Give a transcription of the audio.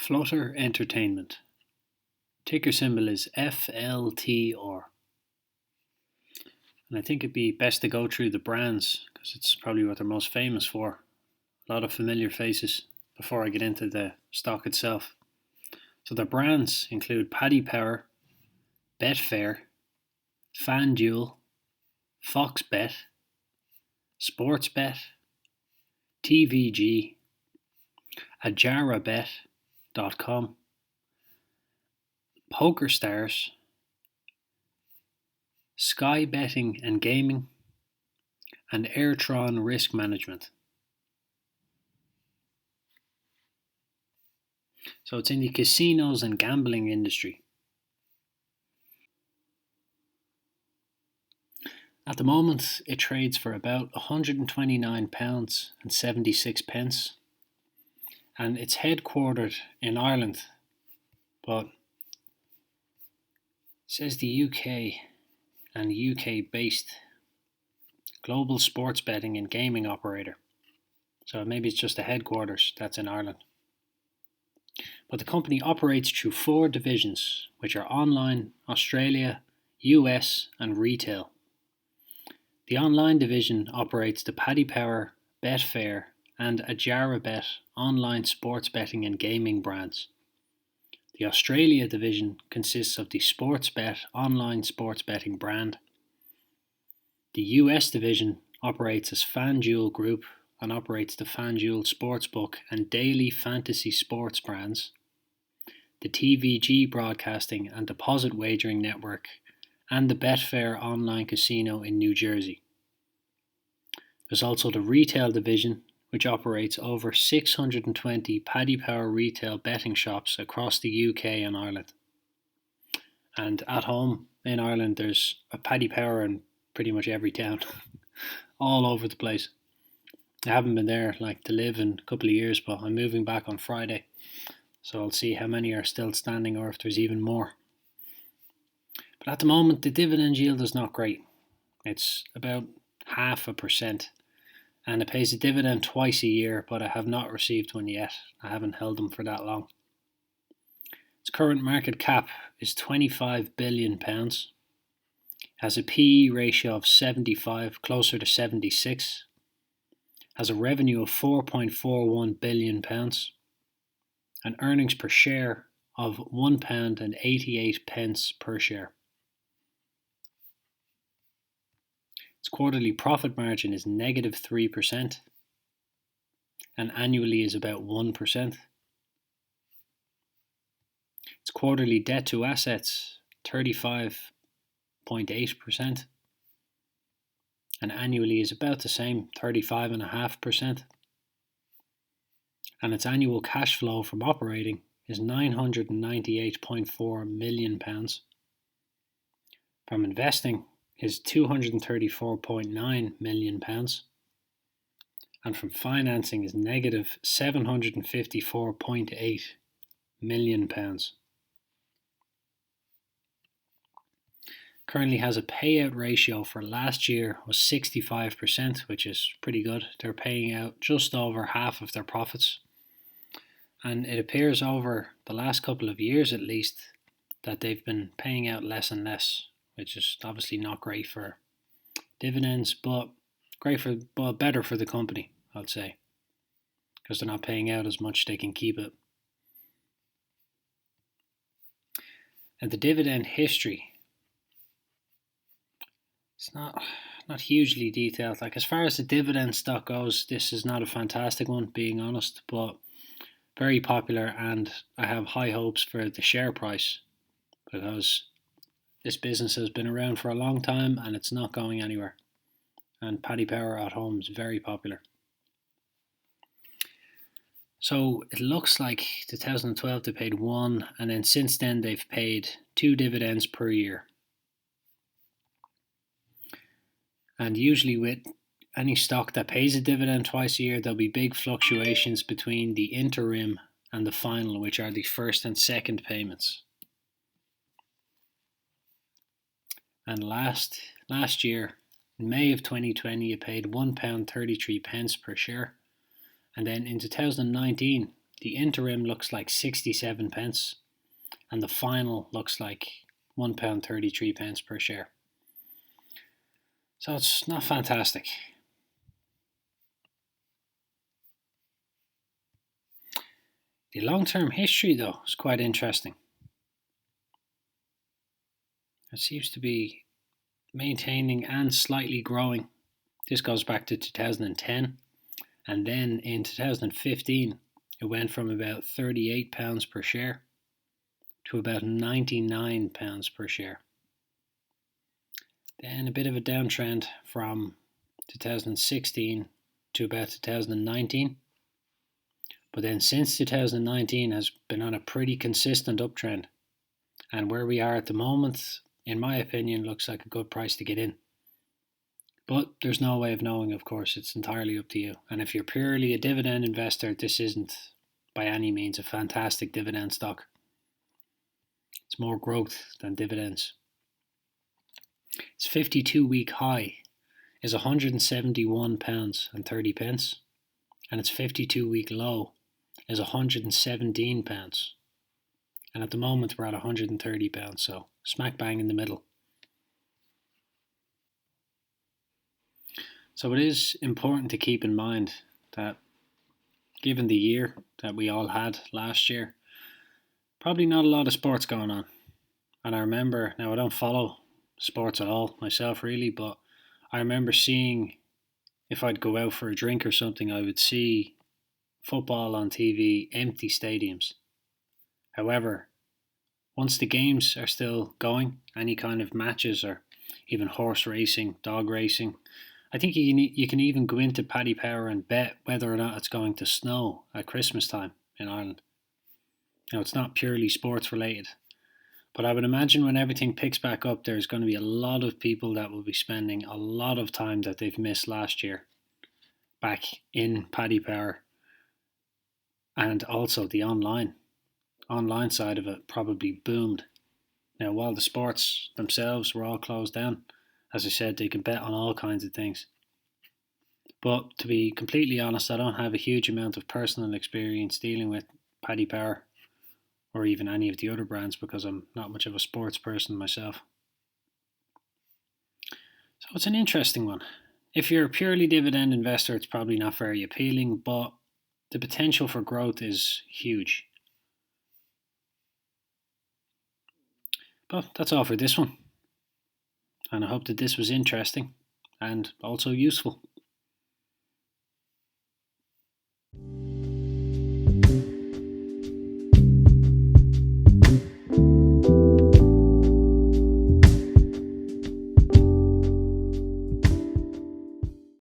Flutter Entertainment. Ticker symbol is FLTR. And I think it'd be best to go through the brands because it's probably what they're most famous for. A lot of familiar faces before I get into the stock itself. So their brands include Paddy Power, Betfair, Fanduel, Foxbet, Sportsbet, TVG, ajarabet.com, Pokerstars, Sky Betting and Gaming, and Airtron Risk Management. So it's in the casinos and gambling industry. At the moment, it trades for about £129.76, and it's headquartered in Ireland, but it says the UK and UK based global sports betting and gaming operator. So maybe it's just the headquarters that's in Ireland. But the company operates through 4 divisions, which are online, Australia, US, and retail. The online division operates the Paddy Power, Betfair, and Ajarabet online sports betting and gaming brands. The Australia division consists of the Sportsbet online sports betting brand. The US division operates as Fanduel Group and operates the Fanduel Sportsbook and Daily Fantasy Sports brands, the TVG Broadcasting and Deposit Wagering Network, and the Betfair online casino in New Jersey. There's also the retail division, which operates over 620 Paddy Power retail betting shops across the UK and Ireland. And at home in Ireland, there's a Paddy Power in pretty much every town, all over the place. I haven't been there to live in a couple of years, but I'm moving back on Friday, so I'll see how many are still standing or if there's even more. But at the moment, the dividend yield is not great. It's about 0.5%, and it pays a dividend twice a year, but I have not received one yet. I haven't held them for that long. Its current market cap is £25 billion. Has a PE ratio of 75, closer to 76. Has a revenue of £4.41 billion, and earnings per share of £1.88 per share. Its quarterly profit margin is negative 3%, and annually is about 1%. Its quarterly debt to assets 35.8%, and annually is about the same, 35.5%. And its annual cash flow from operating is £998.4 million. From investing is £234.9 million, and from financing is negative £754.8 million. Currently has a payout ratio for last year was 65%, which is pretty good. They're paying out just over half of their profits. And it appears over the last couple of years at least that they've been paying out less and less, which is obviously not great for dividends, but better for the company, I'd say, because they're not paying out as much, they can keep it. And the dividend history, it's not hugely detailed. As far as the dividend stock goes, this is not a fantastic one, being honest, but very popular, and I have high hopes for the share price because this business has been around for a long time and it's not going anywhere. And Paddy Power at home is very popular. So it looks like 2012 they paid 1, and then since then they've paid 2 dividends per year. And usually with any stock that pays a dividend twice a year, there'll be big fluctuations between the interim and the final, which are the first and second payments. And last year, in May of 2020, it paid £1.33 per share. And then in 2019, the interim looks like 67 pence, and the final looks like £1.33 per share. So it's not fantastic. The long-term history, though, is quite interesting. It seems to be maintaining and slightly growing. This goes back to 2010, and then in 2015 it went from about £38 per share to about £99 per share. Then a bit of a downtrend from 2016 to about 2019, but then since 2019 has been on a pretty consistent uptrend, and where we are at the moment, in my opinion, looks like a good price to get in. But there's no way of knowing, of course. It's entirely up to you. And if you're purely a dividend investor, this isn't by any means a fantastic dividend stock. It's more growth than dividends. Its 52-week high is £171.30, and its 52-week low is £117. And at the moment we're at £130, so smack bang in the middle. So it is important to keep in mind that given the year that we all had last year, probably not a lot of sports going on. And I remember, now I don't follow sports at all myself really, but I remember seeing, if I'd go out for a drink or something, I would see football on TV, empty stadiums. However, once the games are still going, any kind of matches or even horse racing, dog racing, I think you can even go into Paddy Power and bet whether or not it's going to snow at Christmas time in Ireland. Now, it's not purely sports related, but I would imagine when everything picks back up, there's going to be a lot of people that will be spending a lot of time that they've missed last year back in Paddy Power, and also the online side of it probably boomed. Now, while the sports themselves were all closed down, as I said, they can bet on all kinds of things. But to be completely honest, I don't have a huge amount of personal experience dealing with Paddy Power or even any of the other brands because I'm not much of a sports person myself. So it's an interesting one. If you're a purely dividend investor, it's probably not very appealing, but the potential for growth is huge. But that's all for this one. And I hope that this was interesting and also useful.